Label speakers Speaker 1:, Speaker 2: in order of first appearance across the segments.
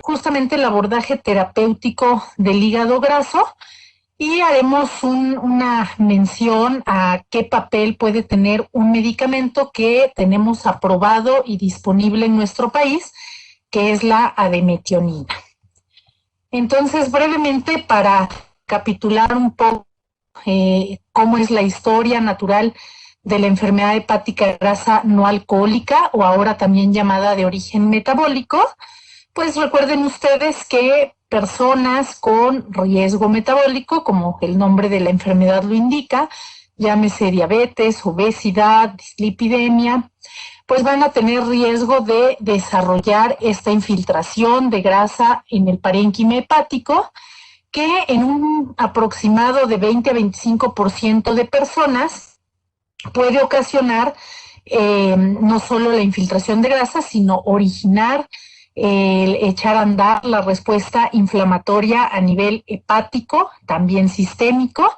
Speaker 1: Justamente el abordaje terapéutico del hígado graso y haremos una mención a qué papel puede tener un medicamento que tenemos aprobado y disponible en nuestro país, que es la ademetionina. Entonces, brevemente, para capitular un poco cómo es la historia natural de la enfermedad hepática grasa no alcohólica, o ahora también llamada de origen metabólico, pues recuerden ustedes que personas con riesgo metabólico, como el nombre de la enfermedad lo indica, llámese diabetes, obesidad, dislipidemia, pues van a tener riesgo de desarrollar esta infiltración de grasa en el parénquima hepático, que en un aproximado de 20 a 25% de personas puede ocasionar no solo la infiltración de grasa, sino originar, echar a andar la respuesta inflamatoria a nivel hepático, también sistémico.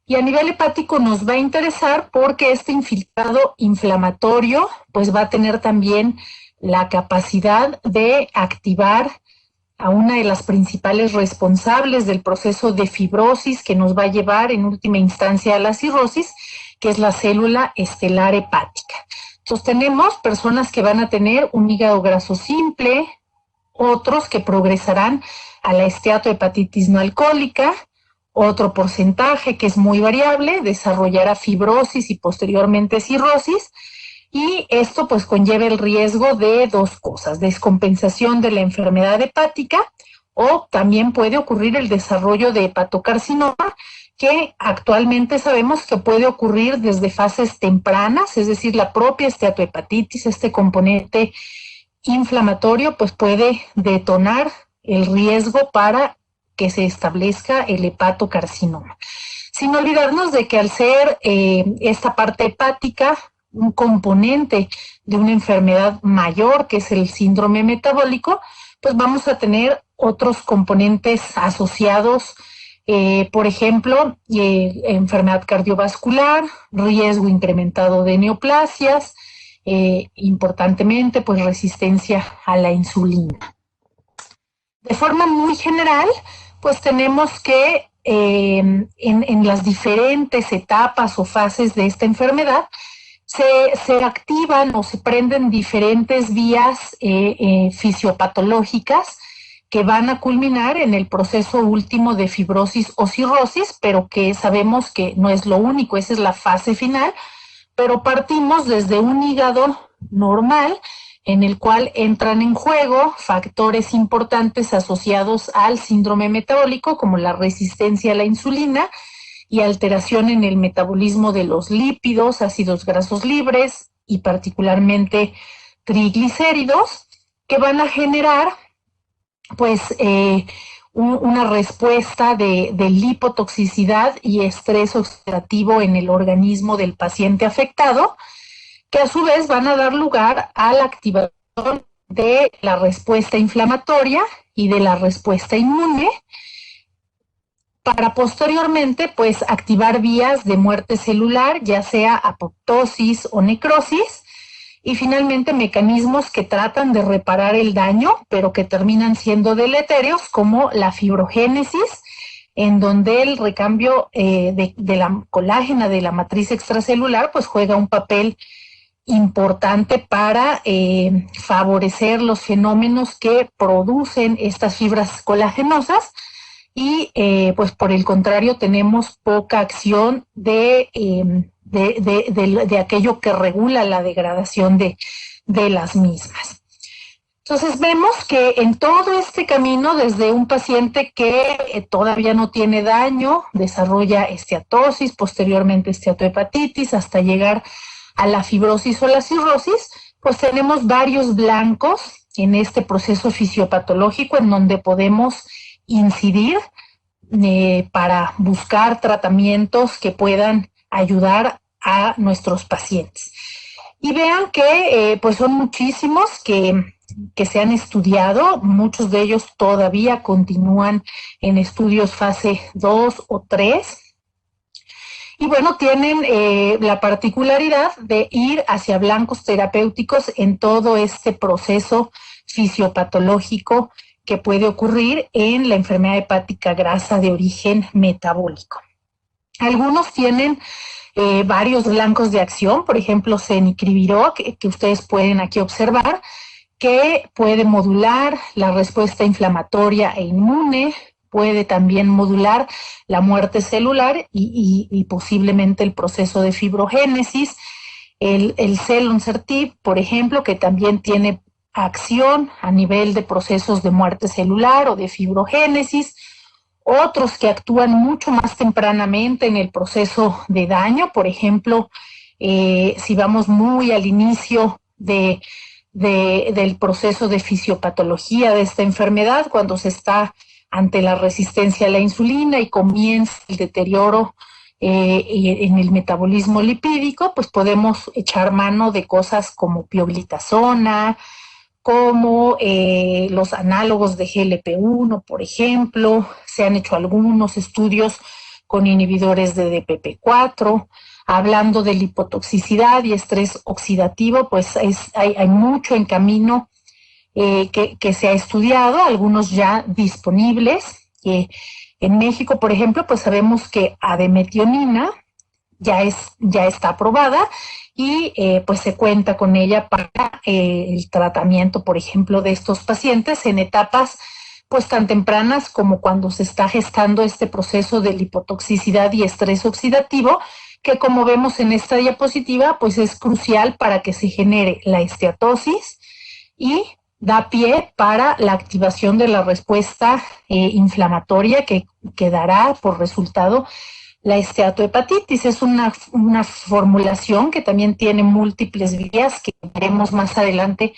Speaker 1: Y a nivel hepático nos va a interesar porque este infiltrado inflamatorio pues va a tener también la capacidad de activar a una de las principales responsables del proceso de fibrosis que nos va a llevar en última instancia a la cirrosis, que es la célula estelar hepática. Entonces tenemos personas que van a tener un hígado graso simple, otros que progresarán a la esteatohepatitis no alcohólica, otro porcentaje que es muy variable desarrollará fibrosis y posteriormente cirrosis, y esto pues conlleva el riesgo de dos cosas: descompensación de la enfermedad hepática, o también puede ocurrir el desarrollo de hepatocarcinoma, que actualmente sabemos que puede ocurrir desde fases tempranas, es decir, la propia esteatohepatitis, este componente inflamatorio, pues puede detonar el riesgo para que se establezca el hepatocarcinoma. Sin olvidarnos de que al ser esta parte hepática un componente de una enfermedad mayor, que es el síndrome metabólico, pues vamos a tener otros componentes asociados, por ejemplo, enfermedad cardiovascular, riesgo incrementado de neoplasias, importantemente, pues resistencia a la insulina. De forma muy general, pues tenemos que en las diferentes etapas o fases de esta enfermedad se activan o se prenden diferentes vías fisiopatológicas que van a culminar en el proceso último de fibrosis o cirrosis, pero que sabemos que no es lo único, esa es la fase final, pero partimos desde un hígado normal en el cual entran en juego factores importantes asociados al síndrome metabólico, como la resistencia a la insulina y alteración en el metabolismo de los lípidos, ácidos grasos libres y particularmente triglicéridos, que van a generar pues una respuesta de lipotoxicidad y estrés oxidativo en el organismo del paciente afectado, que a su vez van a dar lugar a la activación de la respuesta inflamatoria y de la respuesta inmune, para posteriormente pues activar vías de muerte celular, ya sea apoptosis o necrosis, y finalmente mecanismos que tratan de reparar el daño, pero que terminan siendo deleterios, como la fibrogénesis, en donde el recambio de la colágena de la matriz extracelular pues juega un papel importante para favorecer los fenómenos que producen estas fibras colagenosas, y pues por el contrario tenemos poca acción de aquello que regula la degradación de las mismas. Entonces vemos que en todo este camino, desde un paciente que todavía no tiene daño, desarrolla esteatosis, posteriormente esteatohepatitis, hasta llegar a la fibrosis o la cirrosis, pues tenemos varios blancos en este proceso fisiopatológico en donde podemos incidir para buscar tratamientos que puedan ayudar a nuestros pacientes. Y vean que pues son muchísimos que se han estudiado, muchos de ellos todavía continúan en estudios fase 2 o 3, Y bueno, tienen la particularidad de ir hacia blancos terapéuticos en todo este proceso fisiopatológico que puede ocurrir en la enfermedad hepática grasa de origen metabólico. Algunos tienen varios blancos de acción, por ejemplo, cenicriviró, que ustedes pueden aquí observar, que puede modular la respuesta inflamatoria e inmune, puede también modular la muerte celular y posiblemente el proceso de fibrogénesis. El celonsertib, por ejemplo, que también tiene acción a nivel de procesos de muerte celular o de fibrogénesis. Otros que actúan mucho más tempranamente en el proceso de daño, por ejemplo, si vamos muy al inicio del proceso de fisiopatología de esta enfermedad, cuando se está ante la resistencia a la insulina y comienza el deterioro en el metabolismo lipídico, pues podemos echar mano de cosas como pioglitazona, como los análogos de GLP-1, por ejemplo. Se han hecho algunos estudios con inhibidores de DPP-4. Hablando de lipotoxicidad y estrés oxidativo, pues hay mucho en camino que se ha estudiado, algunos ya disponibles. En México, por ejemplo, pues sabemos que ademetionina ya está aprobada y pues se cuenta con ella para el tratamiento, por ejemplo, de estos pacientes en etapas pues tan tempranas como cuando se está gestando este proceso de lipotoxicidad y estrés oxidativo, que como vemos en esta diapositiva, pues es crucial para que se genere la esteatosis y da pie para la activación de la respuesta inflamatoria que dará por resultado la esteatohepatitis. Es una formulación que también tiene múltiples vías que veremos más adelante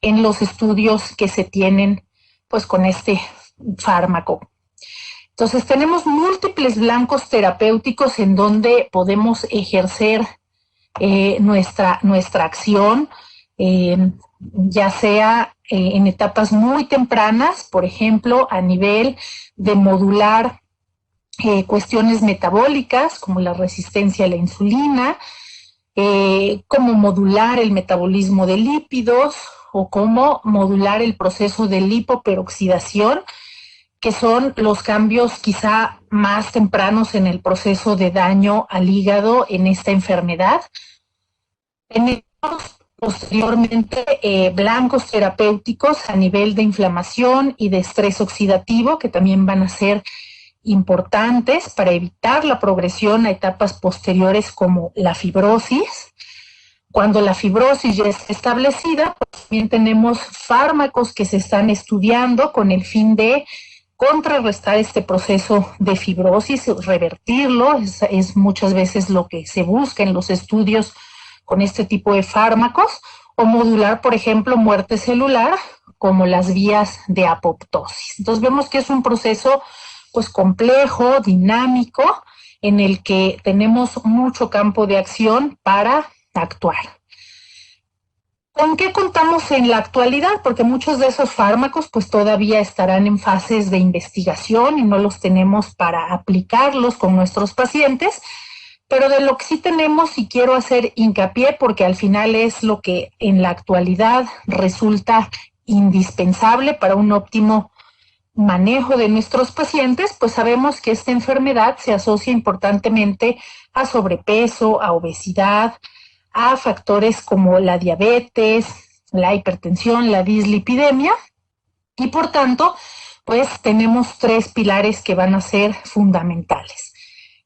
Speaker 1: en los estudios que se tienen pues con este fármaco. Entonces tenemos múltiples blancos terapéuticos en donde podemos ejercer nuestra acción, ya sea en etapas muy tempranas, por ejemplo, a nivel de modular cuestiones metabólicas como la resistencia a la insulina, cómo modular el metabolismo de lípidos o cómo modular el proceso de lipoperoxidación, que son los cambios quizá más tempranos en el proceso de daño al hígado en esta enfermedad. Tenemos posteriormente blancos terapéuticos a nivel de inflamación y de estrés oxidativo, que también van a ser importantes para evitar la progresión a etapas posteriores como la fibrosis. Cuando la fibrosis ya está establecida, pues también tenemos fármacos que se están estudiando con el fin de contrarrestar este proceso de fibrosis, revertirlo. Es muchas veces lo que se busca en los estudios con este tipo de fármacos, o modular, por ejemplo, muerte celular como las vías de apoptosis. Entonces vemos que es un proceso pues complejo, dinámico, en el que tenemos mucho campo de acción para actuar. ¿Con qué contamos en la actualidad? Porque muchos de esos fármacos pues todavía estarán en fases de investigación y no los tenemos para aplicarlos con nuestros pacientes, pero de lo que sí tenemos, y quiero hacer hincapié porque al final es lo que en la actualidad resulta indispensable para un óptimo manejo de nuestros pacientes, pues sabemos que esta enfermedad se asocia importantemente a sobrepeso, a obesidad, a factores como la diabetes, la hipertensión, la dislipidemia, y por tanto, pues tenemos tres pilares que van a ser fundamentales.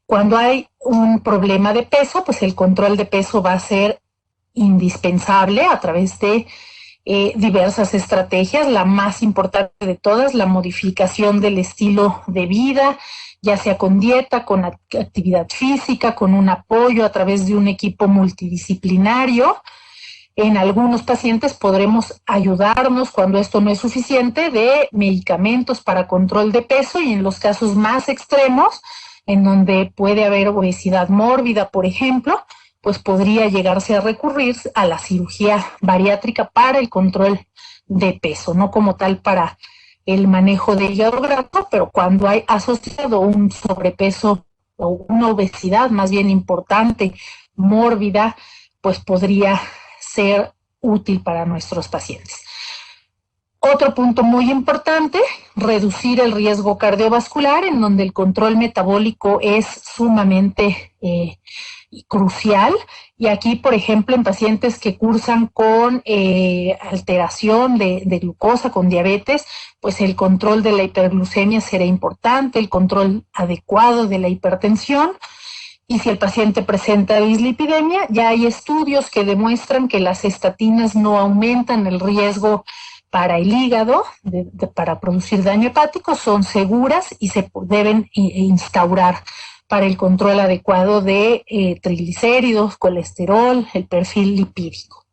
Speaker 1: Cuando hay un problema de peso, pues el control de peso va a ser indispensable a través de diversas estrategias. La más importante de todas, la modificación del estilo de vida, ya sea con dieta, con actividad física, con un apoyo a través de un equipo multidisciplinario. En algunos pacientes podremos ayudarnos, cuando esto no es suficiente, de medicamentos para control de peso, y en los casos más extremos, en donde puede haber obesidad mórbida, por ejemplo, pues podría llegarse a recurrir a la cirugía bariátrica para el control de peso, no como tal para el manejo de hígado graso, pero cuando hay asociado un sobrepeso o una obesidad más bien importante, mórbida, pues podría ser útil para nuestros pacientes. Otro punto muy importante, reducir el riesgo cardiovascular, en donde el control metabólico es sumamente crucial. Y aquí, por ejemplo, en pacientes que cursan con alteración de glucosa, con diabetes, pues el control de la hiperglucemia será importante, el control adecuado de la hipertensión. Y si el paciente presenta dislipidemia, ya hay estudios que demuestran que las estatinas no aumentan el riesgo para el hígado, para producir daño hepático, son seguras y se deben instaurar para el control adecuado de triglicéridos, colesterol, el perfil lipídico.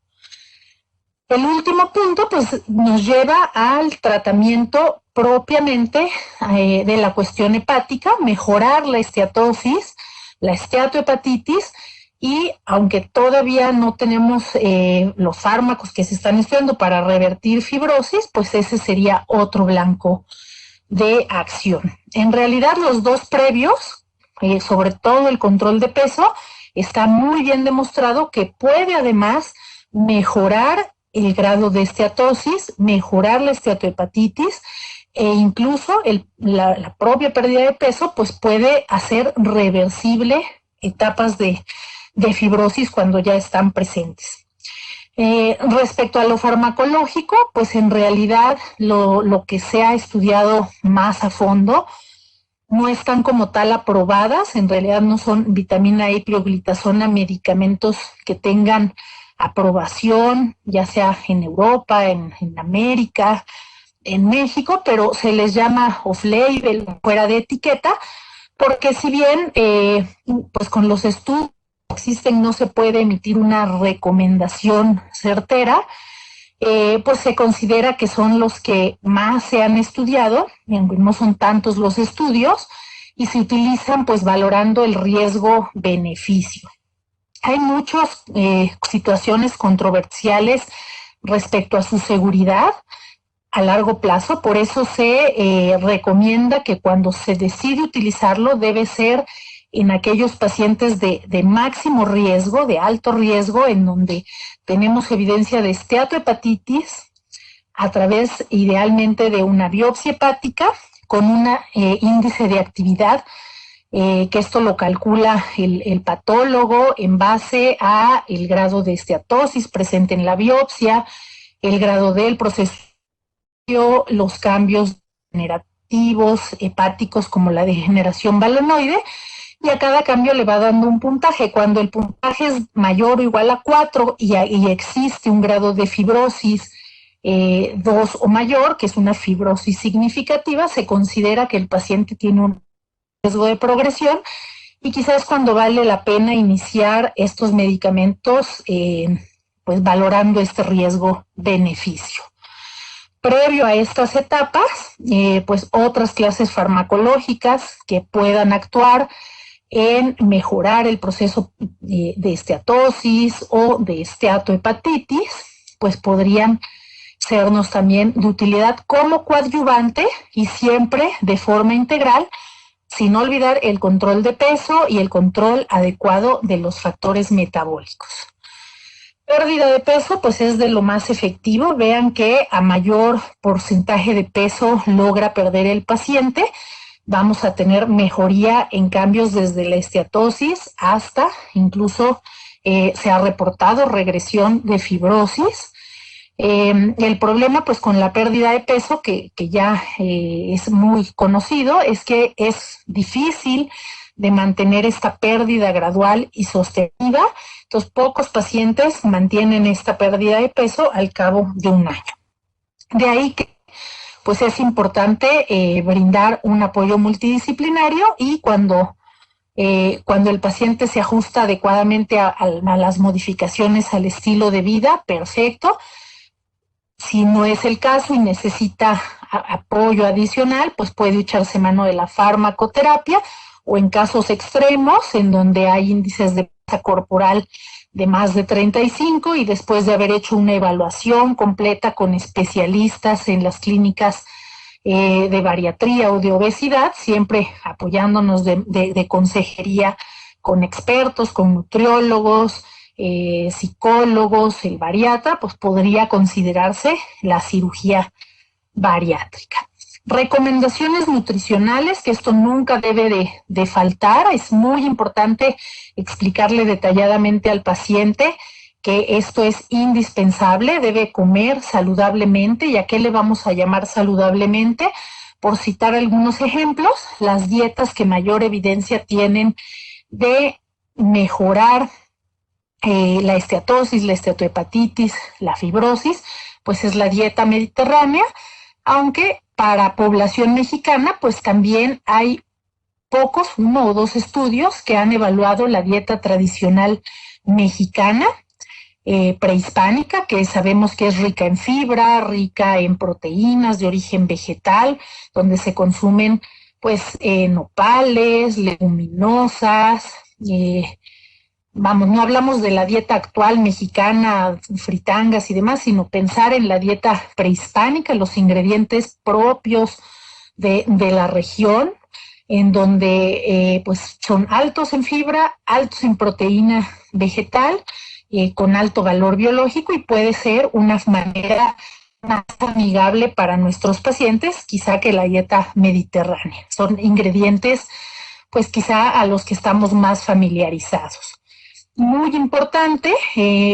Speaker 1: El último punto pues nos lleva al tratamiento propiamente de la cuestión hepática, mejorar la esteatosis, la esteatohepatitis, y aunque todavía no tenemos los fármacos que se están estudiando para revertir fibrosis, pues ese sería otro blanco de acción. En realidad los dos previos, sobre todo el control de peso, está muy bien demostrado que puede además mejorar el grado de esteatosis, mejorar la esteatohepatitis, e incluso la propia pérdida de peso pues puede hacer reversible etapas de fibrosis cuando ya están presentes. Respecto a lo farmacológico, pues en realidad lo que se ha estudiado más a fondo no están como tal aprobadas, en realidad no son vitamina E y pioglitazona medicamentos que tengan aprobación, ya sea en Europa, en América, en México, pero se les llama off-label, fuera de etiqueta, porque si bien pues con los estudios que existen no se puede emitir una recomendación certera, pues se considera que son los que más se han estudiado, no son tantos los estudios, y se utilizan pues valorando el riesgo-beneficio. Hay muchas situaciones controversiales respecto a su seguridad a largo plazo, por eso se recomienda que cuando se decide utilizarlo debe ser en aquellos pacientes de máximo riesgo, de alto riesgo, en donde tenemos evidencia de esteatohepatitis a través idealmente de una biopsia hepática con un índice de actividad que esto lo calcula el patólogo en base a el grado de esteatosis presente en la biopsia, el grado del proceso, los cambios degenerativos hepáticos como la degeneración balonoide, y a cada cambio le va dando un puntaje. Cuando el puntaje es mayor o igual a 4 y existe un grado de fibrosis 2 o mayor, que es una fibrosis significativa, se considera que el paciente tiene un riesgo de progresión, y quizás cuando vale la pena iniciar estos medicamentos pues valorando este riesgo-beneficio. Previo a estas etapas, pues otras clases farmacológicas que puedan actuar en mejorar el proceso de esteatosis o de esteatohepatitis, pues podrían sernos también de utilidad como coadyuvante y siempre de forma integral, sin olvidar el control de peso y el control adecuado de los factores metabólicos. Pérdida de peso, pues es de lo más efectivo. Vean que a mayor porcentaje de peso logra perder el paciente, vamos a tener mejoría en cambios desde la esteatosis hasta incluso se ha reportado regresión de fibrosis. El problema pues con la pérdida de peso, que ya es muy conocido, es que es difícil de mantener esta pérdida gradual y sostenida. Entonces, pocos pacientes mantienen esta pérdida de peso al cabo de un año. De ahí que pues es importante brindar un apoyo multidisciplinario, y cuando el paciente se ajusta adecuadamente a las modificaciones al estilo de vida, perfecto. Si no es el caso y necesita apoyo adicional, pues puede echarse mano de la farmacoterapia, o en casos extremos en donde hay índices de masa corporal de más de 35 y después de haber hecho una evaluación completa con especialistas en las clínicas de bariatría o de obesidad, siempre apoyándonos de consejería con expertos, con nutriólogos, psicólogos, el bariatra, pues podría considerarse la cirugía bariátrica. Recomendaciones nutricionales, que esto nunca debe de faltar. Es muy importante explicarle detalladamente al paciente que esto es indispensable, debe comer saludablemente. ¿Y a qué le vamos a llamar saludablemente? Por citar algunos ejemplos, las dietas que mayor evidencia tienen de mejorar la esteatosis, la esteatohepatitis, la fibrosis, pues es la dieta mediterránea, aunque para población mexicana, pues también hay pocos, 1 o 2 estudios que han evaluado la dieta tradicional mexicana, prehispánica, que sabemos que es rica en fibra, rica en proteínas de origen vegetal, donde se consumen pues nopales, leguminosas, vamos, no hablamos de la dieta actual mexicana, fritangas y demás, sino pensar en la dieta prehispánica, los ingredientes propios de la región, en donde pues son altos en fibra, altos en proteína vegetal, con alto valor biológico, y puede ser una manera más amigable para nuestros pacientes, quizá que la dieta mediterránea. Son ingredientes pues quizá a los que estamos más familiarizados. Muy importante,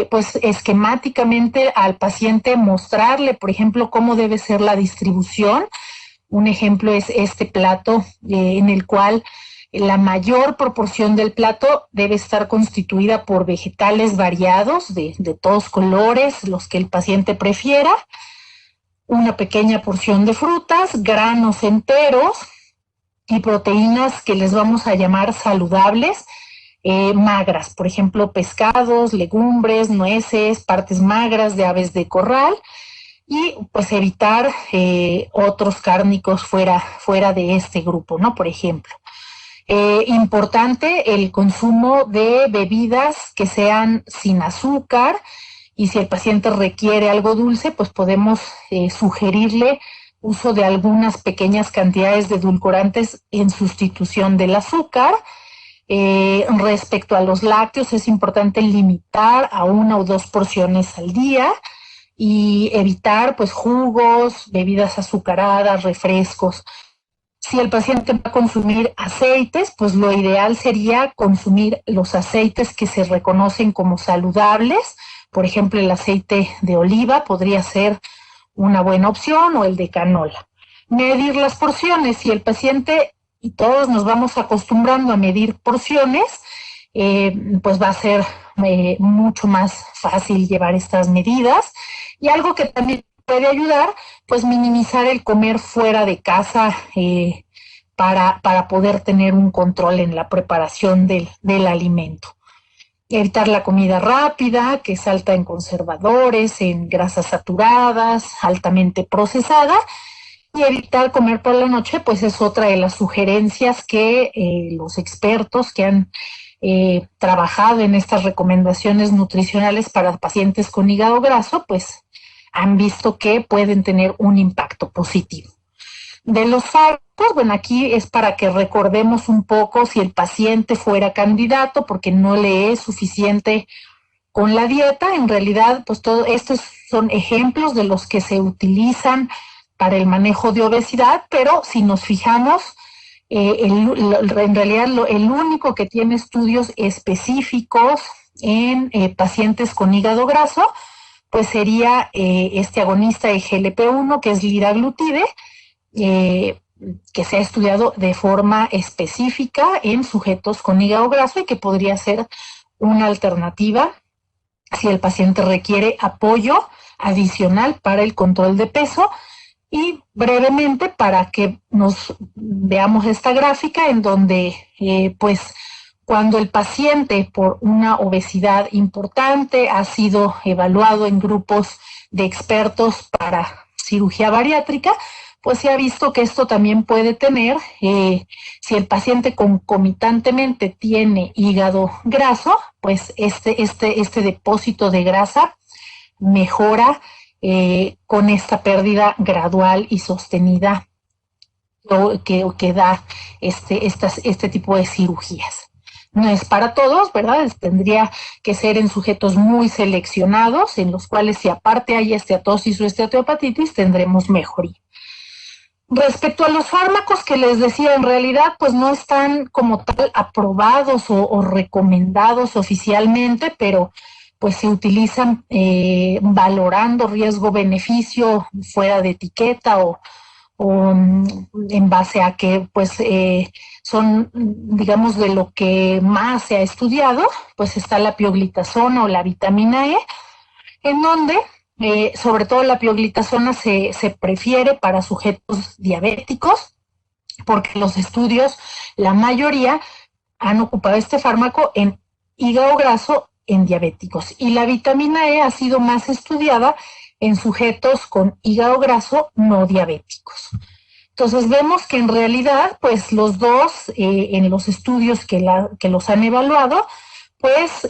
Speaker 1: pues esquemáticamente al paciente mostrarle, por ejemplo, cómo debe ser la distribución. Un ejemplo es este plato en el cual la mayor proporción del plato debe estar constituida por vegetales variados de todos colores, los que el paciente prefiera, una pequeña porción de frutas, granos enteros y proteínas que les vamos a llamar saludables, magras, por ejemplo, pescados, legumbres, nueces, partes magras de aves de corral, y pues evitar otros cárnicos fuera de este grupo, ¿no? Por ejemplo. Importante el consumo de bebidas que sean sin azúcar, y si el paciente requiere algo dulce, pues podemos sugerirle uso de algunas pequeñas cantidades de edulcorantes en sustitución del azúcar. Respecto a los lácteos, es importante limitar a 1 o 2 porciones al día y evitar pues jugos, bebidas azucaradas, refrescos. Si el paciente va a consumir aceites, pues lo ideal sería consumir los aceites que se reconocen como saludables. Por ejemplo, el aceite de oliva podría ser una buena opción, o el de canola. Medir las porciones. Si el paciente, y todos nos vamos acostumbrando a medir porciones, pues va a ser mucho más fácil llevar estas medidas. Y algo que también puede ayudar, pues minimizar el comer fuera de casa para poder tener un control en la preparación del alimento. Evitar la comida rápida, que es alta en conservadores, en grasas saturadas, altamente procesada, y evitar comer por la noche, pues es otra de las sugerencias que los expertos que han trabajado en estas recomendaciones nutricionales para pacientes con hígado graso, pues han visto que pueden tener un impacto positivo. De los fármacos, bueno, aquí es para que recordemos un poco si el paciente fuera candidato porque no le es suficiente con la dieta. En realidad, pues todos estos son ejemplos de los que se utilizan para el manejo de obesidad, pero si nos fijamos, en realidad el único que tiene estudios específicos en pacientes con hígado graso, pues sería este agonista de GLP-1, que es liraglutide, que se ha estudiado de forma específica en sujetos con hígado graso y que podría ser una alternativa si el paciente requiere apoyo adicional para el control de peso. Y brevemente, para que nos veamos esta gráfica en donde pues cuando el paciente por una obesidad importante ha sido evaluado en grupos de expertos para cirugía bariátrica, pues se ha visto que esto también puede tener, si el paciente concomitantemente tiene hígado graso, pues este depósito de grasa mejora con esta pérdida gradual y sostenida que da este tipo de cirugías. No es para todos, ¿verdad? Tendría que ser en sujetos muy seleccionados, en los cuales si aparte hay esteatosis o esteatohepatitis, tendremos mejoría. Respecto a los fármacos que les decía, en realidad pues no están como tal aprobados o recomendados oficialmente, pero pues se utilizan valorando riesgo-beneficio fuera de etiqueta o en base a que pues son, digamos, de lo que más se ha estudiado, pues está la pioglitazona o la vitamina E, en donde sobre todo la pioglitazona se prefiere para sujetos diabéticos, porque los estudios, la mayoría, han ocupado este fármaco en hígado graso en diabéticos. Y la vitamina E ha sido más estudiada en sujetos con hígado graso no diabéticos. Entonces vemos que en realidad, pues los dos, en los estudios que los han evaluado, pues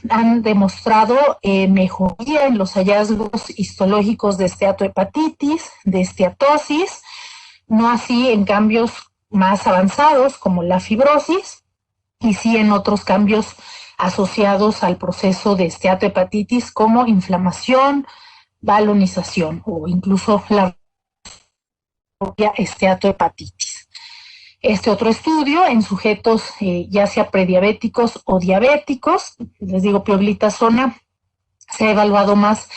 Speaker 1: han demostrado mejoría en los hallazgos histológicos de esteatohepatitis, de esteatosis, no así en cambios más avanzados como la fibrosis, y sí en otros cambios asociados al proceso de esteatohepatitis como inflamación, balonización o incluso la propia esteatohepatitis. Este otro estudio en sujetos ya sea prediabéticos o diabéticos, les digo, pioglitazona se ha evaluado más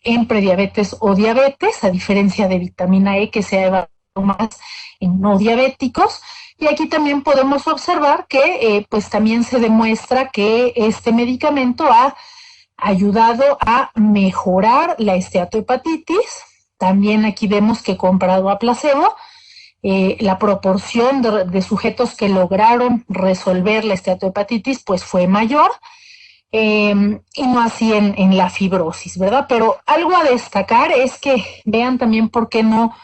Speaker 1: en prediabetes o diabetes, a diferencia de vitamina E que se ha evaluado más en no diabéticos. Y aquí también podemos observar que pues también se demuestra que este medicamento ha ayudado a mejorar la esteatohepatitis. También aquí vemos que comparado a placebo, la proporción de sujetos que lograron resolver la esteatohepatitis pues fue mayor, y no así en la fibrosis, ¿verdad? Pero algo a destacar es que vean también por qué no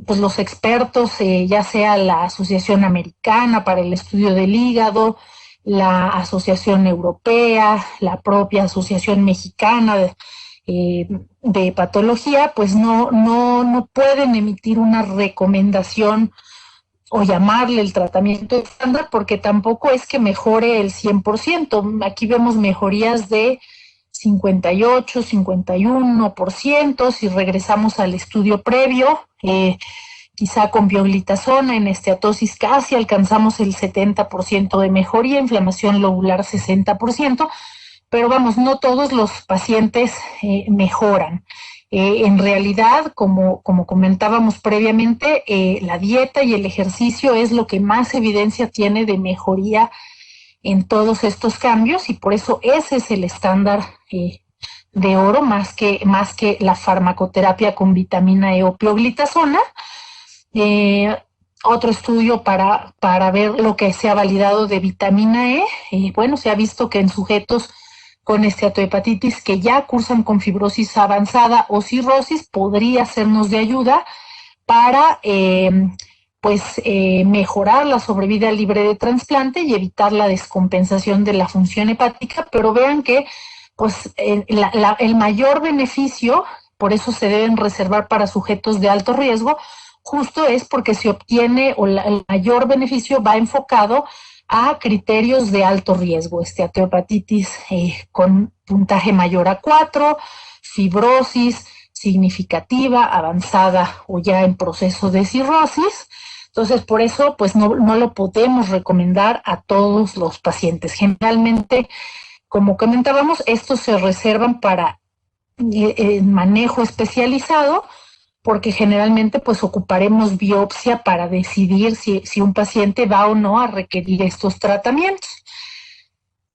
Speaker 1: pues los expertos, ya sea la Asociación Americana para el Estudio del Hígado, la Asociación Europea, la propia Asociación Mexicana de Patología, pues no pueden emitir una recomendación o llamarle el tratamiento estándar, porque tampoco es que mejore el 100%. Aquí vemos mejorías de 58, 51%, si regresamos al estudio previo, quizá con pioglitazona en esteatosis casi alcanzamos el 70% de mejoría, inflamación lobular 60%, pero vamos, no todos los pacientes mejoran. En realidad, como comentábamos previamente, la dieta y el ejercicio es lo que más evidencia tiene de mejoría en todos estos cambios, y por eso ese es el estándar de oro, más que la farmacoterapia con vitamina E o pioglitazona. Otro estudio para ver lo que se ha validado de vitamina E, bueno, se ha visto que en sujetos con esteatohepatitis que ya cursan con fibrosis avanzada o cirrosis podría sernos de ayuda para mejorar la sobrevida libre de trasplante y evitar la descompensación de la función hepática, pero vean que pues el mayor beneficio, por eso se deben reservar para sujetos de alto riesgo, justo es porque se obtiene el mayor beneficio va enfocado a criterios de alto riesgo, esteatohepatitis con puntaje mayor a 4, fibrosis significativa, avanzada o ya en proceso de cirrosis. Entonces, por eso, pues no lo podemos recomendar a todos los pacientes. Generalmente, como comentábamos, estos se reservan para manejo especializado, porque generalmente pues ocuparemos biopsia para decidir si un paciente va o no a requerir estos tratamientos.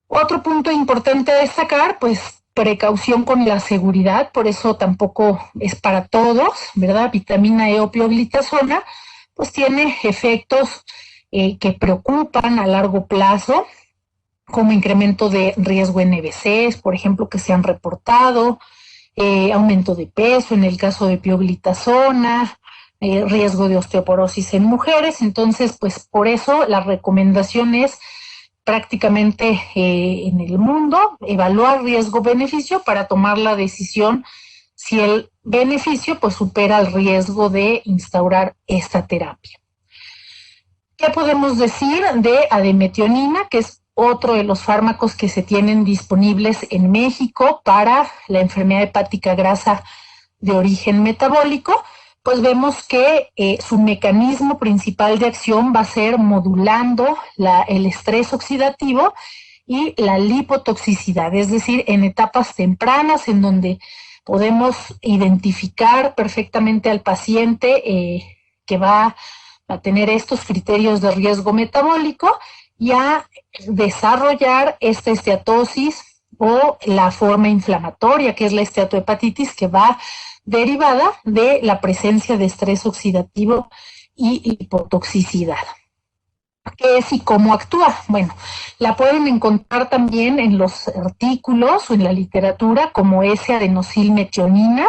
Speaker 1: Otro punto importante a destacar, pues precaución con la seguridad, por eso tampoco es para todos, ¿verdad? Vitamina E o pioglitazona, pues tiene efectos que preocupan a largo plazo, como incremento de riesgo en EBCs, por ejemplo, que se han reportado, aumento de peso en el caso de pioglitazona, riesgo de osteoporosis en mujeres. Entonces, pues por eso la recomendación es prácticamente en el mundo evaluar riesgo-beneficio para tomar la decisión si el beneficio pues supera el riesgo de instaurar esta terapia. ¿Qué podemos decir de ademetionina, que es otro de los fármacos que se tienen disponibles en México para la enfermedad hepática grasa de origen metabólico? Pues vemos que su mecanismo principal de acción va a ser modulando el estrés oxidativo y la lipotoxicidad, es decir, en etapas tempranas en donde podemos identificar perfectamente al paciente que va a tener estos criterios de riesgo metabólico y a desarrollar esta esteatosis o la forma inflamatoria, que es la esteatohepatitis, que va derivada de la presencia de estrés oxidativo y hipotoxicidad. ¿Qué es y cómo actúa? Bueno, la pueden encontrar también en los artículos o en la literatura como S-adenosilmetionina.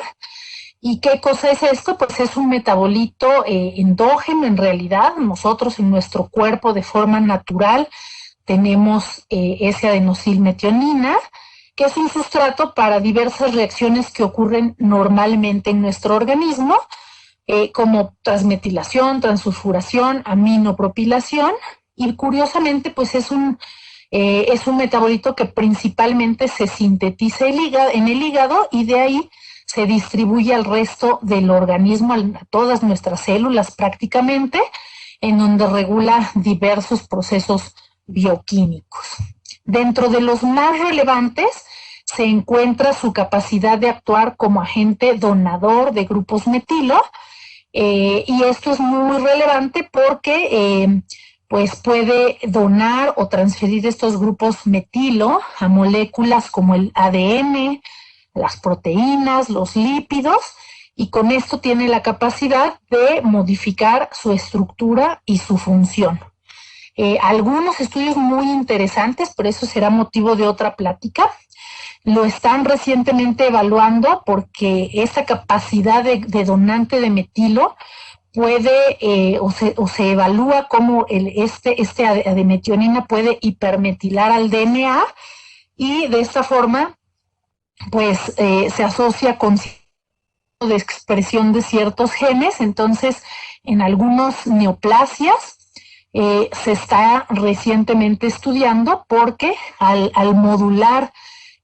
Speaker 1: ¿Y qué cosa es esto? Pues es un metabolito endógeno en realidad. Nosotros en nuestro cuerpo de forma natural tenemos S-adenosilmetionina, que es un sustrato para diversas reacciones que ocurren normalmente en nuestro organismo, como transmetilación, transsulfuración, aminopropilación, y curiosamente pues es un metabolito que principalmente se sintetiza en el hígado y de ahí se distribuye al resto del organismo, a todas nuestras células prácticamente, en donde regula diversos procesos bioquímicos. Dentro de los más relevantes se encuentra su capacidad de actuar como agente donador de grupos metilo, y esto es muy relevante porque pues puede donar o transferir estos grupos metilo a moléculas como el ADN, las proteínas, los lípidos, y con esto tiene la capacidad de modificar su estructura y su función. Algunos estudios muy interesantes, pero eso será motivo de otra plática, lo están recientemente evaluando porque esa capacidad de donante de metilo puede o se evalúa cómo este ademetionina puede hipermetilar al DNA y de esta forma pues se asocia con de expresión de ciertos genes. Entonces en algunos neoplasias se está recientemente estudiando porque al modular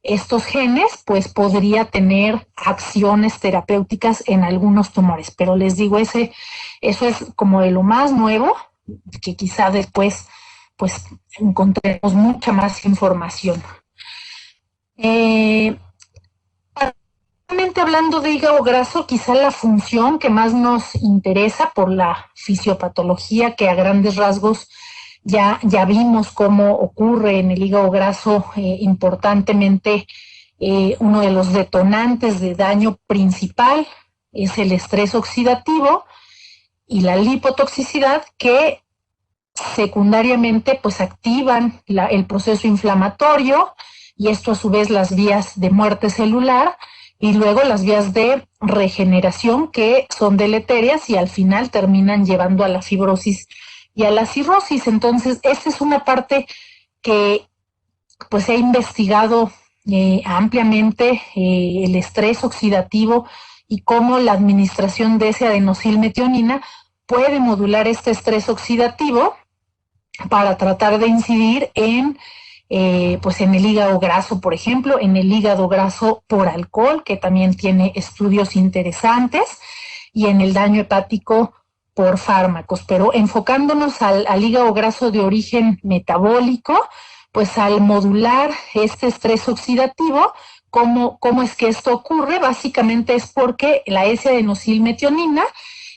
Speaker 1: estos genes, pues podría tener acciones terapéuticas en algunos tumores. Pero les digo, eso es como de lo más nuevo, que quizá después pues encontremos mucha más información. Hablando de hígado graso, quizá la función que más nos interesa por la fisiopatología, que a grandes rasgos ya vimos cómo ocurre en el hígado graso, importantemente uno de los detonantes de daño principal es el estrés oxidativo y la lipotoxicidad, que secundariamente pues activan el proceso inflamatorio y esto a su vez las vías de muerte celular y luego las vías de regeneración, que son deleterias y al final terminan llevando a la fibrosis y a la cirrosis. Entonces, esta es una parte que pues se ha investigado ampliamente, el estrés oxidativo y cómo la administración de ese adenosilmetionina puede modular este estrés oxidativo para tratar de incidir pues en el hígado graso, por ejemplo, en el hígado graso por alcohol, que también tiene estudios interesantes, y en el daño hepático por fármacos. Pero enfocándonos al hígado graso de origen metabólico, pues al modular este estrés oxidativo, ¿cómo es que esto ocurre? Básicamente es porque la S-adenosilmetionina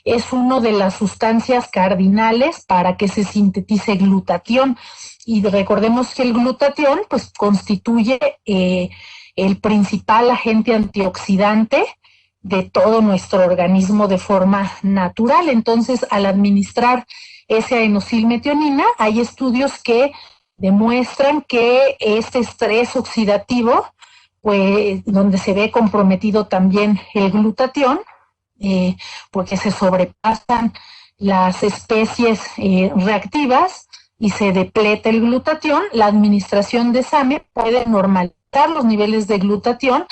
Speaker 1: es una de las sustancias cardinales para que se sintetice glutatión. Y recordemos que el glutatión pues constituye el principal agente antioxidante de todo nuestro organismo de forma natural. Entonces, al administrar esa adenosilmetionina, hay estudios que demuestran que este estrés oxidativo, pues donde se ve comprometido también el glutatión, porque se sobrepasan las especies reactivas y se depleta el glutatión, la administración de SAMe puede normalizar los niveles de glutatión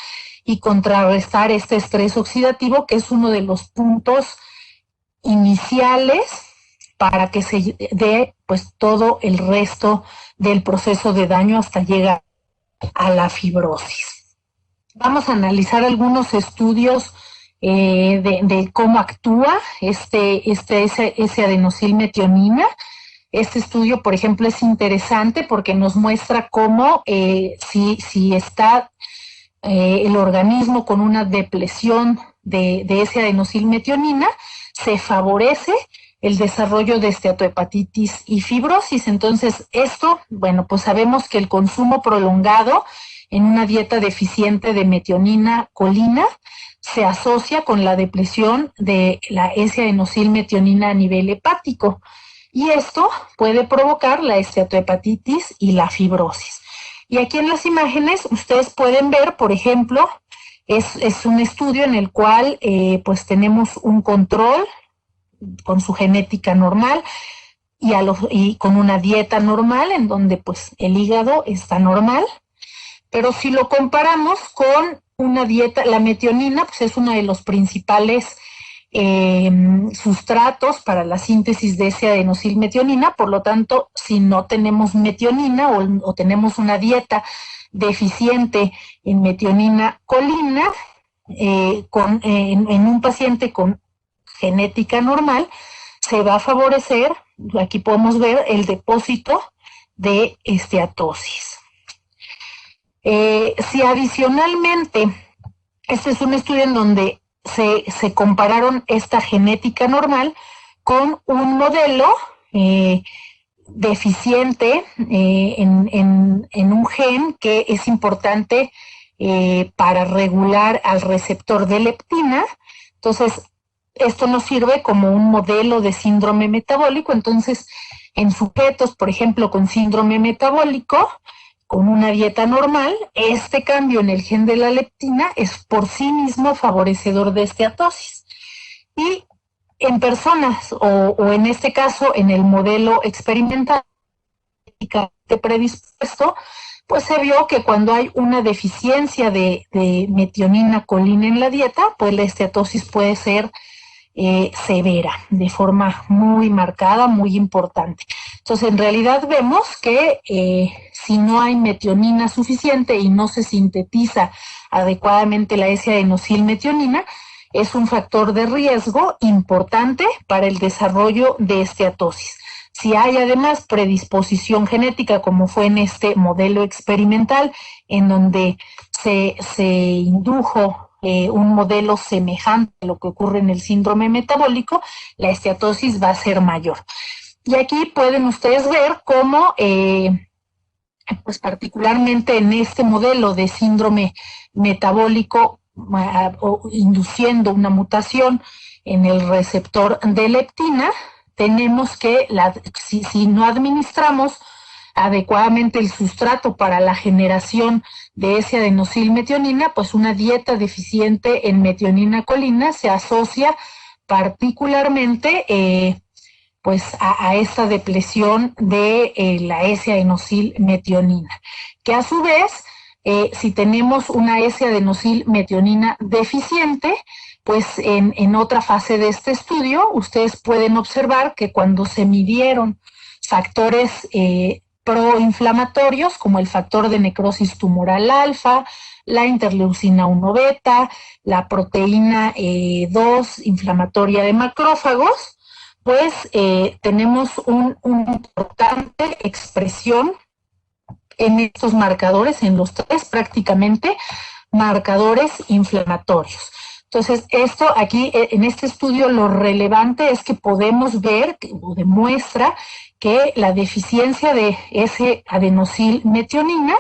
Speaker 1: y contrarrestar este estrés oxidativo, que es uno de los puntos iniciales para que se dé pues todo el resto del proceso de daño hasta llegar a la fibrosis. Vamos a analizar algunos estudios de cómo actúa ese adenosilmetionina. Este estudio, por ejemplo, es interesante porque nos muestra cómo si está el organismo con una depresión de ese adenosilmetionina, se favorece el desarrollo de esteatohepatitis y fibrosis. Entonces, esto, bueno, pues sabemos que el consumo prolongado en una dieta deficiente de metionina colina se asocia con la depresión de la S-adenosilmetionina a nivel hepático. Y esto puede provocar la esteatohepatitis y la fibrosis. Y aquí en las imágenes ustedes pueden ver, por ejemplo, es un estudio en el cual pues tenemos un control con su genética normal y con una dieta normal en donde pues el hígado está normal. Pero si lo comparamos con una dieta, la metionina pues es uno de los principales sustratos para la síntesis de ese adenosilmetionina. Por lo tanto, si no tenemos metionina o tenemos una dieta deficiente en metionina colina, en un paciente con genética normal, se va a favorecer, aquí podemos ver el depósito de esteatosis. Si adicionalmente, este es un estudio en donde se compararon esta genética normal con un modelo deficiente en un gen que es importante para regular al receptor de leptina. Entonces, esto nos sirve como un modelo de síndrome metabólico. Entonces, en sujetos, por ejemplo, con síndrome metabólico, con una dieta normal, este cambio en el gen de la leptina es por sí mismo favorecedor de esteatosis. Y en personas, o en este caso, en el modelo experimental predispuesto, pues se vio que cuando hay una deficiencia de metionina colina en la dieta, pues la esteatosis puede ser severa, de forma muy marcada, muy importante. Entonces, en realidad vemos que si no hay metionina suficiente y no se sintetiza adecuadamente la S-adenosilmetionina, es un factor de riesgo importante para el desarrollo de esteatosis. Si hay además predisposición genética, como fue en este modelo experimental, en donde se indujo un modelo semejante a lo que ocurre en el síndrome metabólico, la esteatosis va a ser mayor. Y aquí pueden ustedes ver cómo, pues particularmente en este modelo de síndrome metabólico, induciendo una mutación en el receptor de leptina, tenemos que, si no administramos adecuadamente el sustrato para la generación de ese adenosilmetionina, pues una dieta deficiente en metionina colina se asocia particularmente pues a esta depresión de la S-adenosilmetionina, que a su vez, si tenemos una S-adenosilmetionina deficiente, pues en otra fase de este estudio, ustedes pueden observar que cuando se midieron factores proinflamatorios, como el factor de necrosis tumoral alfa, la interleucina 1 beta, la proteína 2 inflamatoria de macrófagos, pues tenemos una importante expresión en estos marcadores, en los tres prácticamente marcadores inflamatorios. Entonces, esto aquí, en este estudio, lo relevante es que podemos ver, o demuestra, que la deficiencia de ese adenosilmetionina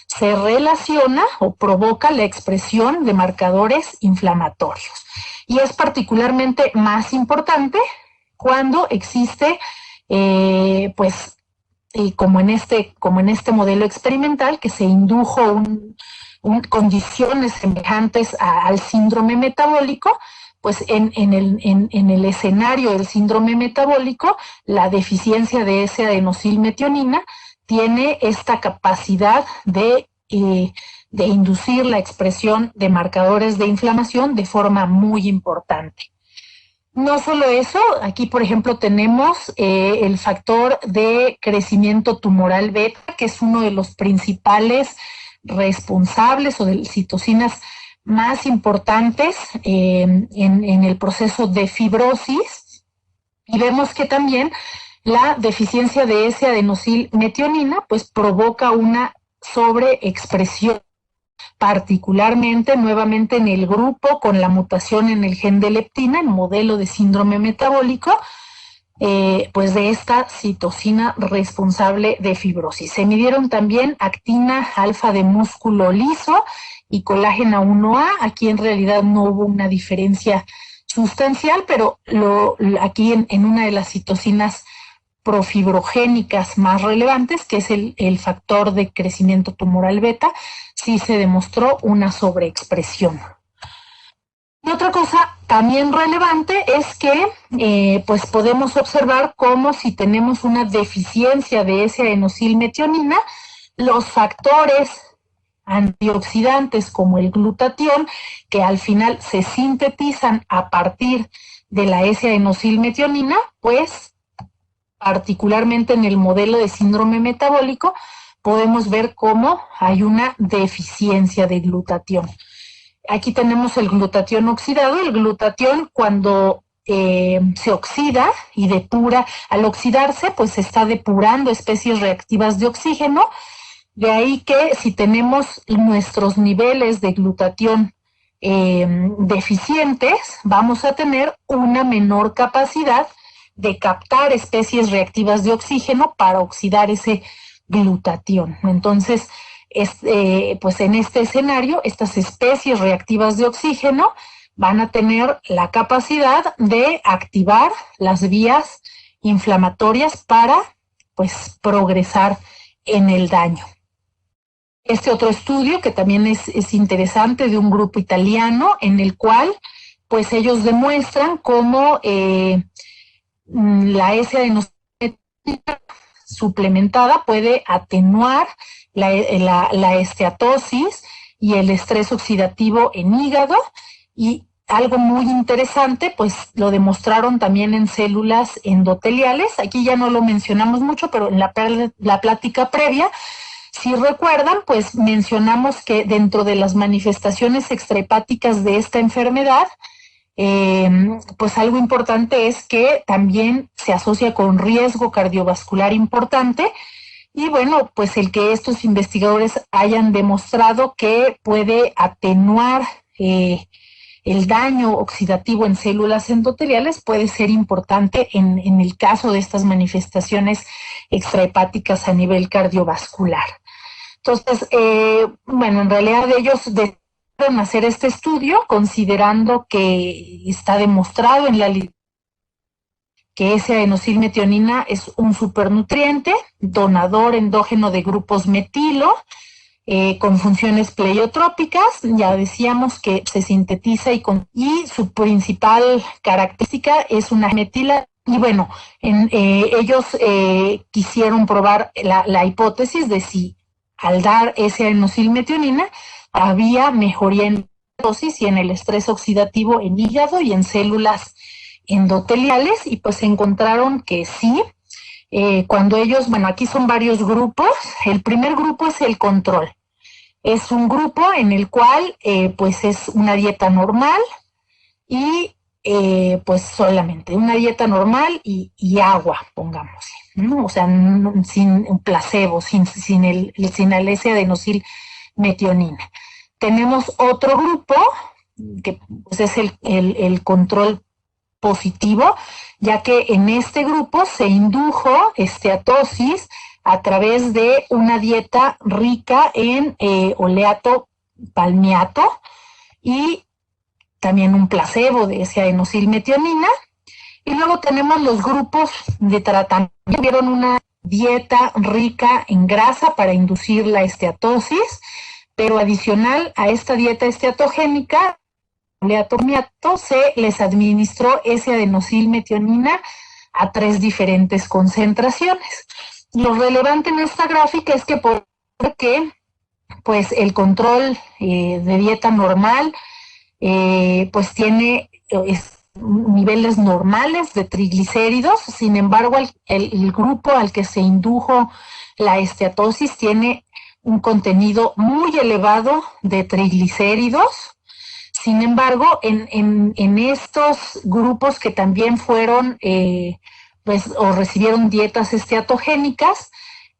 Speaker 1: se relaciona o provoca la expresión de marcadores inflamatorios. Y es particularmente más importante cuando existe, pues, como en este modelo experimental, que se indujo condiciones semejantes al síndrome metabólico, pues en el escenario del síndrome metabólico, la deficiencia de ese adenosilmetionina tiene esta capacidad de de inducir la expresión de marcadores de inflamación de forma muy importante. No solo eso, aquí por ejemplo tenemos el factor de crecimiento tumoral beta, que es uno de los principales responsables o de citocinas más importantes en el proceso de fibrosis. Y vemos que también la deficiencia de S-adenosilmetionina pues provoca una sobreexpresión, particularmente nuevamente en el grupo con la mutación en el gen de leptina, el modelo de síndrome metabólico, pues de esta citocina responsable de fibrosis. Se midieron también actina alfa de músculo liso y colágeno 1A. Aquí en realidad no hubo una diferencia sustancial, pero aquí en una de las citocinas profibrogénicas más relevantes, que es el factor de crecimiento tumoral beta, sí se demostró una sobreexpresión. Y otra cosa también relevante es que pues podemos observar cómo si tenemos una deficiencia de S-adenosilmetionina, los factores antioxidantes como el glutatión, que al final se sintetizan a partir de la S-adenosilmetionina, pues particularmente en el modelo de síndrome metabólico, podemos ver cómo hay una deficiencia de glutatión. Aquí tenemos el glutatión oxidado. El glutatión cuando se oxida y depura, al oxidarse pues se está depurando especies reactivas de oxígeno. De ahí que si tenemos nuestros niveles de glutatión deficientes, vamos a tener una menor capacidad de captar especies reactivas de oxígeno para oxidar ese glutatión. Entonces, pues en este escenario, estas especies reactivas de oxígeno van a tener la capacidad de activar las vías inflamatorias para, pues, progresar en el daño. Este otro estudio que también es interesante, de un grupo italiano, en el cual, pues, ellos demuestran cómo la S-adenosilmetionina suplementada puede atenuar la esteatosis y el estrés oxidativo en hígado. Y algo muy interesante, pues lo demostraron también en células endoteliales. Aquí ya no lo mencionamos mucho, pero en la plática previa, si recuerdan, pues mencionamos que dentro de las manifestaciones extrahepáticas de esta enfermedad, pues algo importante es que también se asocia con riesgo cardiovascular importante. Y bueno, pues el que estos investigadores hayan demostrado que puede atenuar el daño oxidativo en células endoteliales puede ser importante en el caso de estas manifestaciones extrahepáticas a nivel cardiovascular. Entonces, bueno, en realidad ellos decidieron hacer este estudio considerando que está demostrado en la que S-adenosilmetionina es un supernutriente, donador endógeno de grupos metilo, con funciones pleiotrópicas. Ya decíamos que se sintetiza y su principal característica es una metila. Y bueno, ellos quisieron probar la hipótesis de si al dar S-adenosilmetionina había mejoría en la dosis y en el estrés oxidativo en hígado y en células endoteliales, y pues encontraron que sí. Cuando ellos, bueno, aquí son varios grupos. El primer grupo es el control. Es un grupo en el cual pues es una dieta normal y pues solamente una dieta normal y agua, pongamos, ¿no? O sea, sin un placebo, sin el S-adenosilmetionina. Tenemos otro grupo que pues es el control positivo, ya que en este grupo se indujo esteatosis a través de una dieta rica en oleato palmiato y también un placebo de S-adenosilmetionina. Y luego tenemos los grupos de tratamiento. Tuvieron una dieta rica en grasa para inducir la esteatosis, pero adicional a esta dieta esteatogénica, se les administró S-adenosilmetionina a 3 diferentes concentraciones. Lo relevante en esta gráfica es que pues el control de dieta normal, pues tiene niveles normales de triglicéridos. Sin embargo, el grupo al que se indujo la esteatosis tiene un contenido muy elevado de triglicéridos. Sin embargo, en estos grupos que también fueron pues, o recibieron dietas esteatogénicas,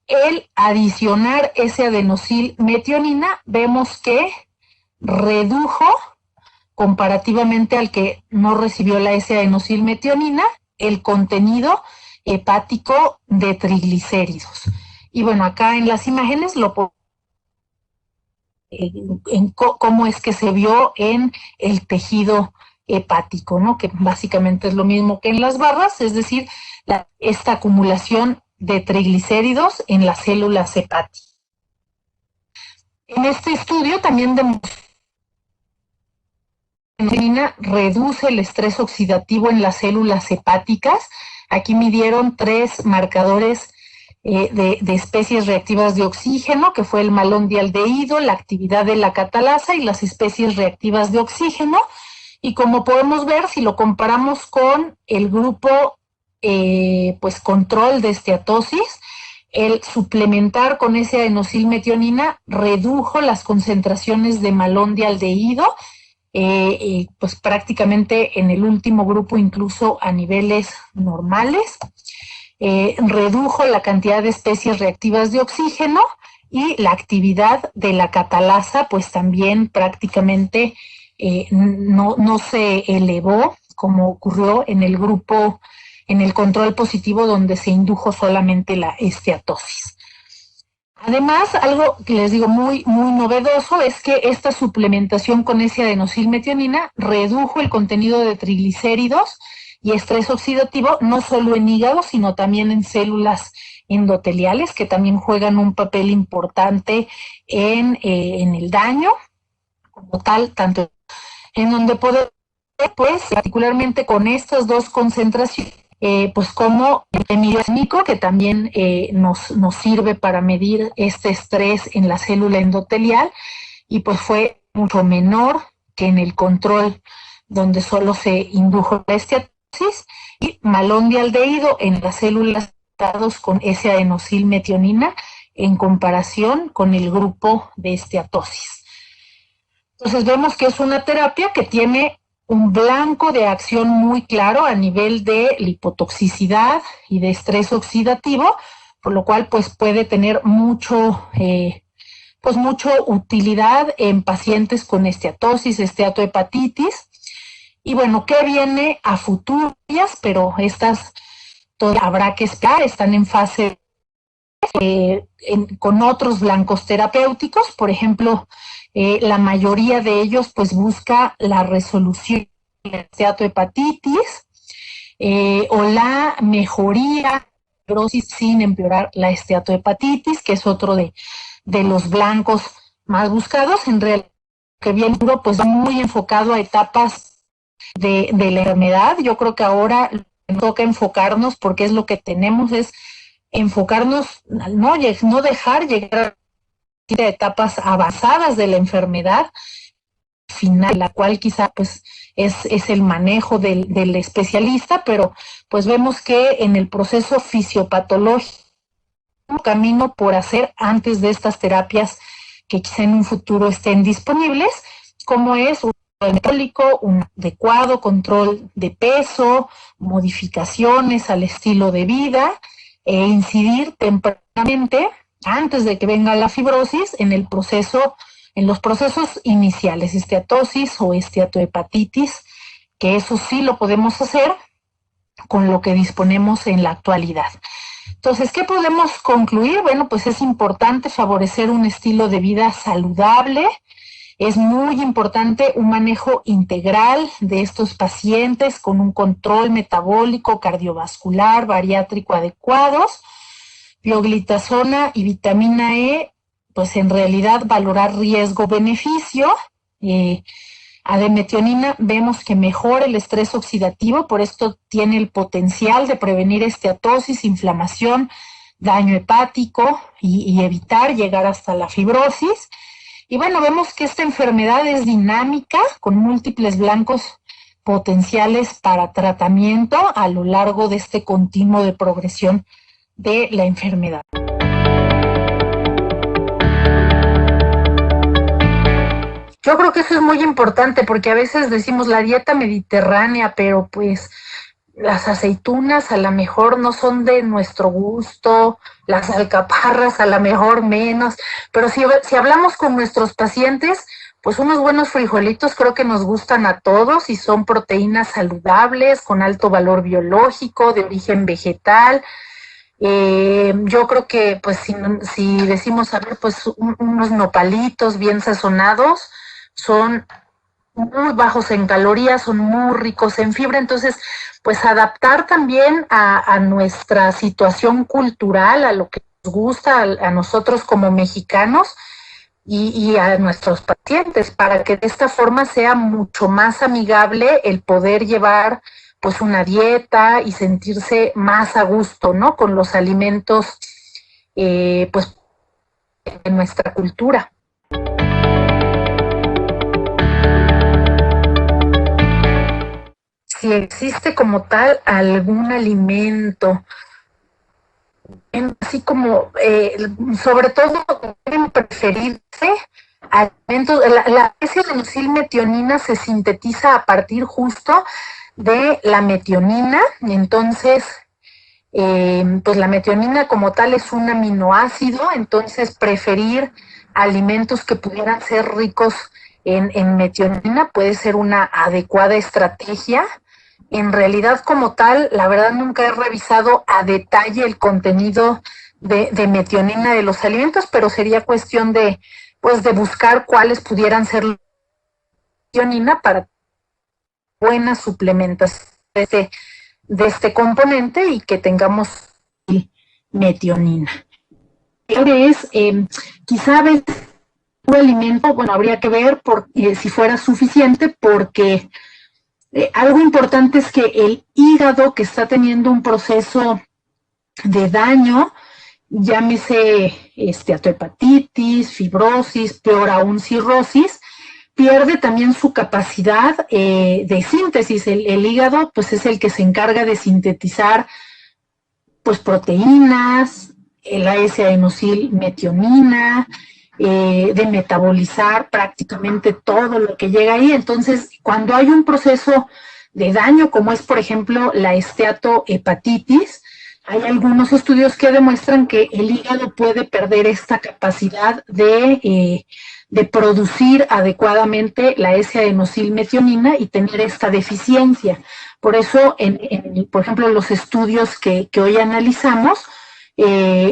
Speaker 1: el adicionar ese adenosylmetionina, vemos que redujo, comparativamente al que no recibió la S-adenosylmetionina, el contenido hepático de triglicéridos. Y bueno, acá en las imágenes lo en cómo es que se vio en el tejido hepático, ¿no? Que básicamente es lo mismo que en las barras, es decir, esta acumulación de triglicéridos en las células hepáticas. En este estudio también demostró que la insulina reduce el estrés oxidativo en las células hepáticas. Aquí midieron 3 marcadores de especies reactivas de oxígeno, que fue el malondialdehído, la actividad de la catalasa y las especies reactivas de oxígeno. Y como podemos ver, si lo comparamos con el grupo pues control de esteatosis, el suplementar con ese adenosylmetionina redujo las concentraciones de malondialdehído, pues prácticamente en el último grupo incluso a niveles normales. Redujo la cantidad de especies reactivas de oxígeno y la actividad de la catalasa pues también prácticamente no se elevó como ocurrió en el grupo, en el control positivo donde se indujo solamente la esteatosis. Además, algo que les digo muy novedoso es que esta suplementación con ese adenosylmetionina redujo el contenido de triglicéridos y estrés oxidativo no solo en hígado, sino también en células endoteliales, que también juegan un papel importante en el daño como tal, tanto en donde podemos, pues, particularmente con estas 2 concentraciones, pues como el hemiosmico, que también nos sirve para medir este estrés en la célula endotelial, y pues fue mucho menor que en el control, donde solo se indujo la esteatosis, y malondialdehído en las células tratados con ese adenosylmetionina en comparación con el grupo de esteatosis. Entonces vemos que es una terapia que tiene un blanco de acción muy claro a nivel de lipotoxicidad y de estrés oxidativo, por lo cual pues puede tener mucho utilidad en pacientes con esteatosis, esteatohepatitis. Y bueno, ¿qué viene a futuro? Pero estas todavía habrá que esperar, están en fase con otros blancos terapéuticos, por ejemplo, la mayoría de ellos pues busca la resolución de la esteatohepatitis o la mejoría de la fibrosis sin empeorar la esteatohepatitis, que es otro de los blancos más buscados. En realidad, que bien duro, pues muy enfocado a etapas de la enfermedad. Yo creo que ahora toca enfocarnos, porque es lo que tenemos, es enfocarnos, no dejar llegar a etapas avanzadas de la enfermedad final, la cual quizá pues es el manejo del especialista, pero pues vemos que en el proceso fisiopatológico, un camino por hacer antes de estas terapias que quizá en un futuro estén disponibles, como es un control metabólico, un adecuado control de peso, modificaciones al estilo de vida, e incidir tempranamente, antes de que venga la fibrosis, en los procesos iniciales, esteatosis o esteatohepatitis, que eso sí lo podemos hacer con lo que disponemos en la actualidad. Entonces, ¿qué podemos concluir? Bueno, pues es importante favorecer un estilo de vida saludable. Es muy importante un manejo integral de estos pacientes con un control metabólico, cardiovascular, bariátrico adecuados. Pioglitazona y vitamina E, pues en realidad valorar riesgo-beneficio. Ademetionina vemos que mejora el estrés oxidativo, por esto tiene el potencial de prevenir esteatosis, inflamación, daño hepático y evitar llegar hasta la fibrosis. Y bueno, vemos que esta enfermedad es dinámica, con múltiples blancos potenciales para tratamiento a lo largo de este continuo de progresión de la enfermedad. Yo creo que eso es muy importante porque a veces decimos la dieta mediterránea, pero pues las aceitunas a lo mejor no son de nuestro gusto, las alcaparras a lo mejor menos, pero si hablamos con nuestros pacientes, pues unos buenos frijolitos creo que nos gustan a todos y son proteínas saludables, con alto valor biológico, de origen vegetal. Yo creo que pues si decimos, a ver, pues unos nopalitos bien sazonados son muy bajos en calorías, son muy ricos en fibra, entonces pues adaptar también a nuestra situación cultural, a lo que nos gusta, a nosotros como mexicanos y a nuestros pacientes, para que de esta forma sea mucho más amigable el poder llevar pues una dieta y sentirse más a gusto, ¿no? Con los alimentos pues de nuestra cultura. Si existe como tal algún alimento, así como, sobre todo, deben preferirse alimentos. La S-adenosylmetionina se sintetiza a partir justo de la metionina, entonces, pues la metionina como tal es un aminoácido, entonces preferir alimentos que pudieran ser ricos en metionina puede ser una adecuada estrategia. En realidad como tal, la verdad nunca he revisado a detalle el contenido de metionina de los alimentos, pero sería cuestión de, pues, de buscar cuáles pudieran ser la metionina para buenas suplementación de este componente y que tengamos metionina. Es, quizá un alimento, bueno, habría que ver si fuera suficiente porque algo importante es que el hígado que está teniendo un proceso de daño, llámese esteatohepatitis, fibrosis, peor aún cirrosis, pierde también su capacidad de síntesis. El hígado pues es el que se encarga de sintetizar pues proteínas, la S-adenosylmetionina, de metabolizar prácticamente todo lo que llega ahí. Entonces, cuando hay un proceso de daño, como es, por ejemplo, la esteatohepatitis, hay algunos estudios que demuestran que el hígado puede perder esta capacidad de producir adecuadamente la S-adenosylmetionina y tener esta deficiencia. Por eso, por ejemplo, los estudios que hoy analizamos,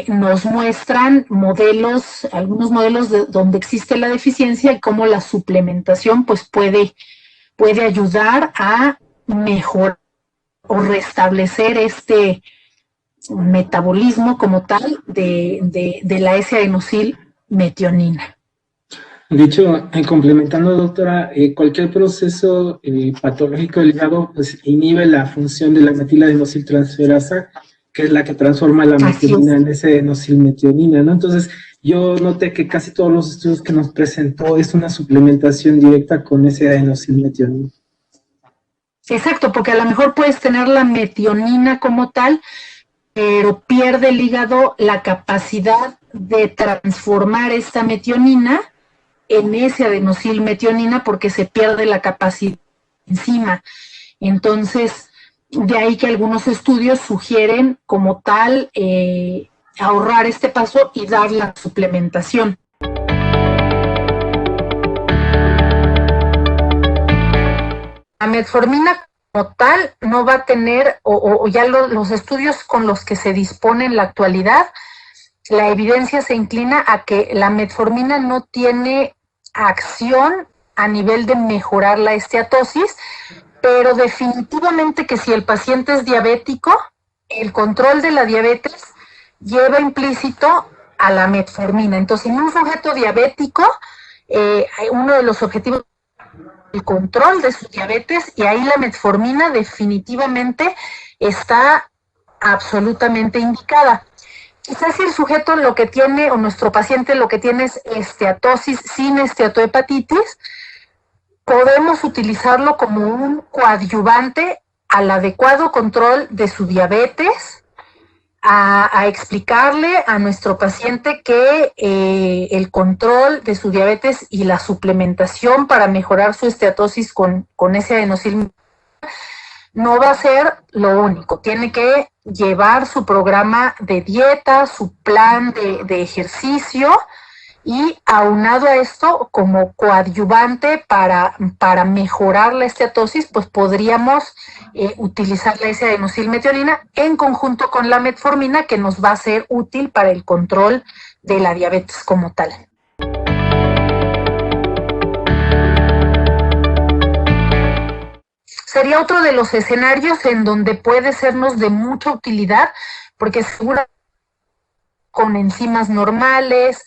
Speaker 1: nos muestran algunos modelos donde existe la deficiencia y cómo la suplementación pues puede ayudar a mejorar o restablecer este metabolismo como tal de la S-adenosylmetionina.
Speaker 2: De hecho, complementando, doctora, cualquier proceso patológico del hígado pues, inhibe la función de la metiladenosiltransferasa, que es la que transforma la metionina en S-adenosylmetionina, ¿no? Entonces, yo noté que casi todos los estudios que nos presentó es una suplementación directa con S-adenosylmetionina.
Speaker 1: Exacto, porque a lo mejor puedes tener la metionina como tal, pero pierde el hígado la capacidad de transformar esta metionina en S-adenosylmetionina porque se pierde la capacidad enzima. Entonces, de ahí que algunos estudios sugieren como tal ahorrar este paso y dar la suplementación. La metformina como tal no va a tener, o ya los estudios con los que se dispone en la actualidad, la evidencia se inclina a que la metformina no tiene acción a nivel de mejorar la esteatosis, pero definitivamente que si el paciente es diabético, el control de la diabetes lleva implícito a la metformina. Entonces, en un sujeto diabético, uno de los objetivos es el control de su diabetes y ahí la metformina definitivamente está absolutamente indicada. Quizás si el sujeto lo que tiene, o nuestro paciente lo que tiene es esteatosis sin esteatohepatitis, podemos utilizarlo como un coadyuvante al adecuado control de su diabetes, a explicarle a nuestro paciente que el control de su diabetes y la suplementación para mejorar su esteatosis con ese adenosín no va a ser lo único. Tiene que llevar su programa de dieta, su plan de ejercicio, y aunado a esto, como coadyuvante para mejorar la esteatosis, pues podríamos utilizar la S-adenosilmetionina en conjunto con la metformina, que nos va a ser útil para el control de la diabetes como tal. Sería otro de los escenarios en donde puede sernos de mucha utilidad, porque seguramente con enzimas normales,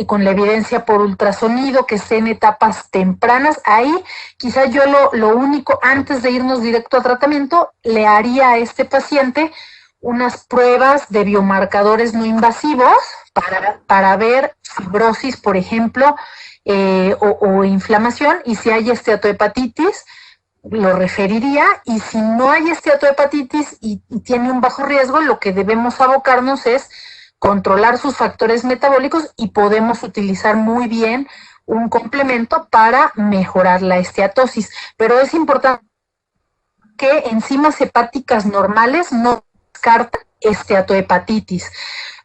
Speaker 1: con la evidencia por ultrasonido, que esté en etapas tempranas, ahí quizá yo lo único, antes de irnos directo a tratamiento, le haría a este paciente unas pruebas de biomarcadores no invasivos para ver fibrosis, por ejemplo, o inflamación, y si hay esteatohepatitis, lo referiría, y si no hay esteatohepatitis y tiene un bajo riesgo, lo que debemos abocarnos es controlar sus factores metabólicos, y podemos utilizar muy bien un complemento para mejorar la esteatosis. Pero es importante que enzimas hepáticas normales no descartan esteatohepatitis.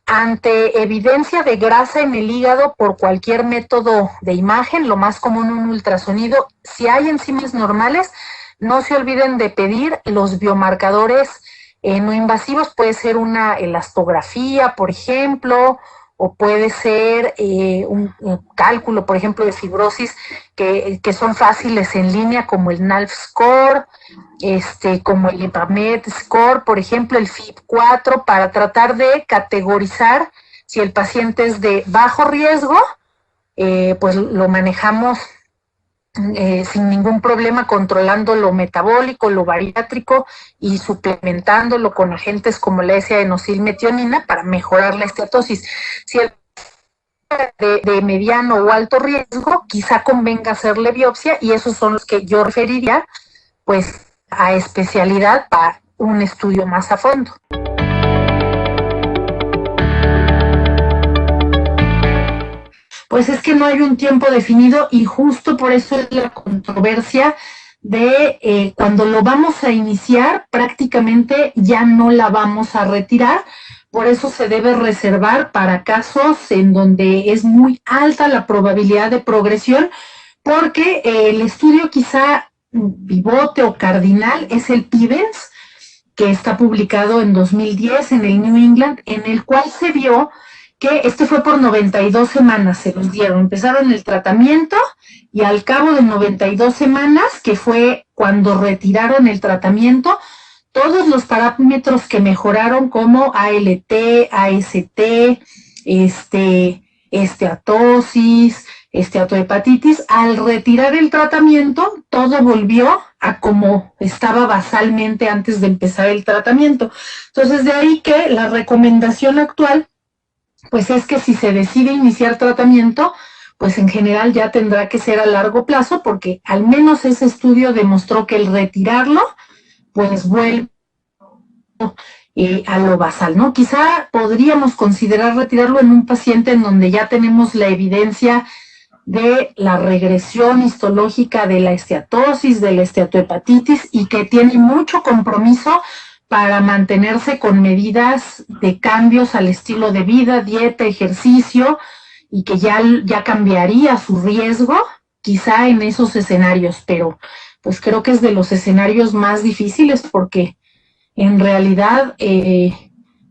Speaker 1: Ante evidencia de grasa en el hígado por cualquier método de imagen, lo más común un ultrasonido, si hay enzimas normales, no se olviden de pedir los biomarcadores no invasivos. Puede ser una elastografía, por ejemplo, o puede ser un cálculo, por ejemplo, de fibrosis, que son fáciles en línea, como el NALF score, como el EPAMED score, por ejemplo, el FIB4, para tratar de categorizar si el paciente es de bajo riesgo, pues lo manejamos sin ningún problema, controlando lo metabólico, lo bariátrico, y suplementándolo con agentes como la S-adenosilmetionina para mejorar la esteatosis. Si el de mediano o alto riesgo, quizá convenga hacerle biopsia, y esos son los que yo referiría pues a especialidad para un estudio más a fondo. Pues es que no hay un tiempo definido, y justo por eso es la controversia de cuando lo vamos a iniciar, prácticamente ya no la vamos a retirar. Por eso se debe reservar para casos en donde es muy alta la probabilidad de progresión, porque el estudio quizá pivote o cardinal es el PIVENS, que está publicado en 2010 en el New England, en el cual se vio que fue por 92 semanas, se los dieron, empezaron el tratamiento, y al cabo de 92 semanas, que fue cuando retiraron el tratamiento, todos los parámetros que mejoraron, como ALT, AST, esteatosis, esteatohepatitis, al retirar el tratamiento, todo volvió a como estaba basalmente antes de empezar el tratamiento. Entonces, de ahí que la recomendación actual pues es que si se decide iniciar tratamiento, pues en general ya tendrá que ser a largo plazo, porque al menos ese estudio demostró que el retirarlo, pues vuelve a lo basal, ¿no? Quizá podríamos considerar retirarlo en un paciente en donde ya tenemos la evidencia de la regresión histológica de la esteatosis, de la esteatohepatitis, y que tiene mucho compromiso para mantenerse con medidas de cambios al estilo de vida, dieta, ejercicio, y que ya cambiaría su riesgo, quizá en esos escenarios, pero pues creo que es de los escenarios más difíciles, porque en realidad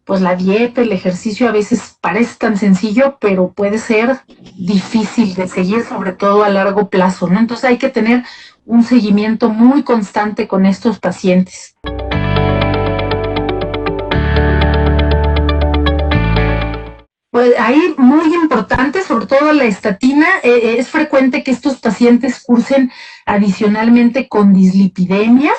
Speaker 1: pues la dieta, el ejercicio a veces parece tan sencillo, pero puede ser difícil de seguir, sobre todo a largo plazo, ¿no? Entonces hay que tener un seguimiento muy constante con estos pacientes. Pues ahí muy importante, sobre todo la estatina. Es frecuente que estos pacientes cursen adicionalmente con dislipidemia.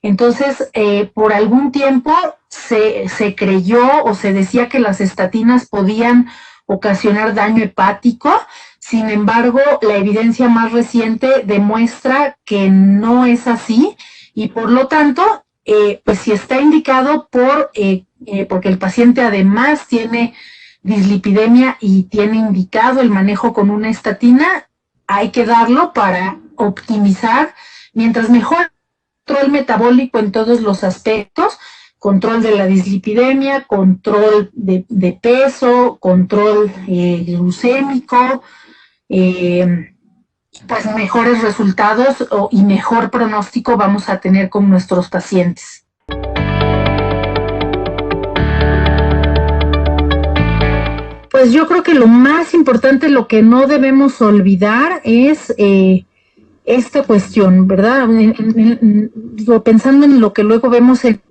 Speaker 1: Entonces, por algún tiempo se creyó o se decía que las estatinas podían ocasionar daño hepático. Sin embargo, la evidencia más reciente demuestra que no es así y por lo tanto, pues si está indicado porque el paciente además tiene dislipidemia y tiene indicado el manejo con una estatina, hay que darlo para optimizar, mientras mejor control metabólico en todos los aspectos, control de la dislipidemia, control de peso, control glucémico, pues mejores resultados y mejor pronóstico vamos a tener con nuestros pacientes. Pues yo creo que lo más importante, lo que no debemos olvidar es esta cuestión, ¿verdad? Pensando en lo que luego vemos en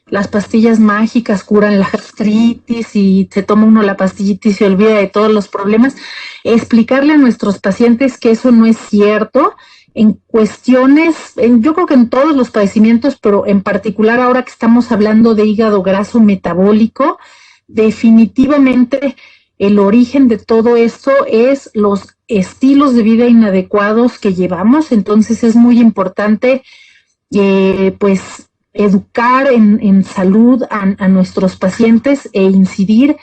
Speaker 1: las pastillas mágicas curan la gastritis y se toma uno la pastillita y se olvida de todos los problemas, explicarle a nuestros pacientes que eso no es cierto en cuestiones, yo creo que en todos los padecimientos, pero en particular ahora que estamos hablando de hígado graso metabólico, definitivamente el origen de todo esto es los estilos de vida inadecuados que llevamos, entonces es muy importante pues educar en salud a nuestros pacientes e incidir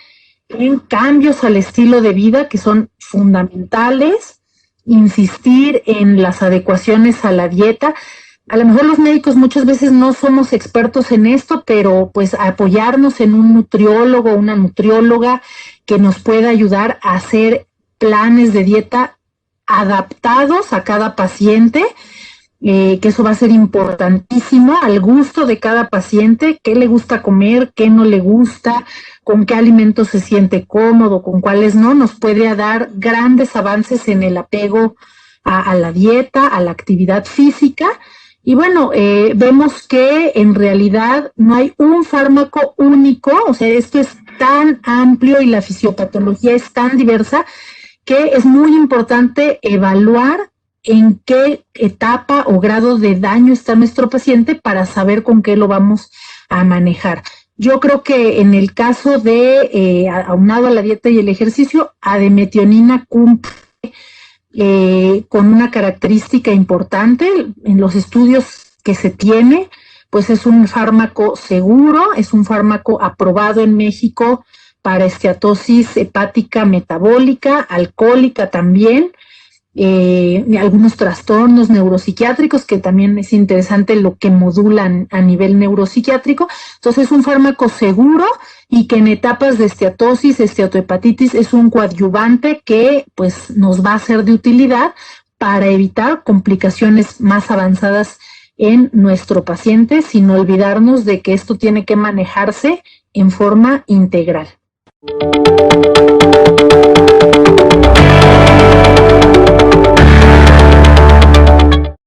Speaker 1: en cambios al estilo de vida que son fundamentales, insistir en las adecuaciones a la dieta. A lo mejor los médicos muchas veces no somos expertos en esto, pero pues apoyarnos en un nutriólogo o una nutrióloga que nos pueda ayudar a hacer planes de dieta adaptados a cada paciente, que eso va a ser importantísimo al gusto de cada paciente, qué le gusta comer, qué no le gusta, con qué alimentos se siente cómodo, con cuáles no, nos puede dar grandes avances en el apego a la dieta, a la actividad física. Y bueno, vemos que en realidad no hay un fármaco único, o sea, esto es tan amplio y la fisiopatología es tan diversa que es muy importante evaluar en qué etapa o grado de daño está nuestro paciente para saber con qué lo vamos a manejar. Yo creo que en el caso de, aunado a la dieta y el ejercicio, ademetionina cumple con una característica importante en los estudios que se tiene, pues es un fármaco seguro, es un fármaco aprobado en México para esteatosis hepática metabólica, alcohólica también, algunos trastornos neuropsiquiátricos, que también es interesante lo que modulan a nivel neuropsiquiátrico. Entonces es un fármaco seguro y que en etapas de esteatosis, esteatohepatitis es un coadyuvante que pues nos va a ser de utilidad para evitar complicaciones más avanzadas en nuestro paciente, sin olvidarnos de que esto tiene que manejarse en forma integral.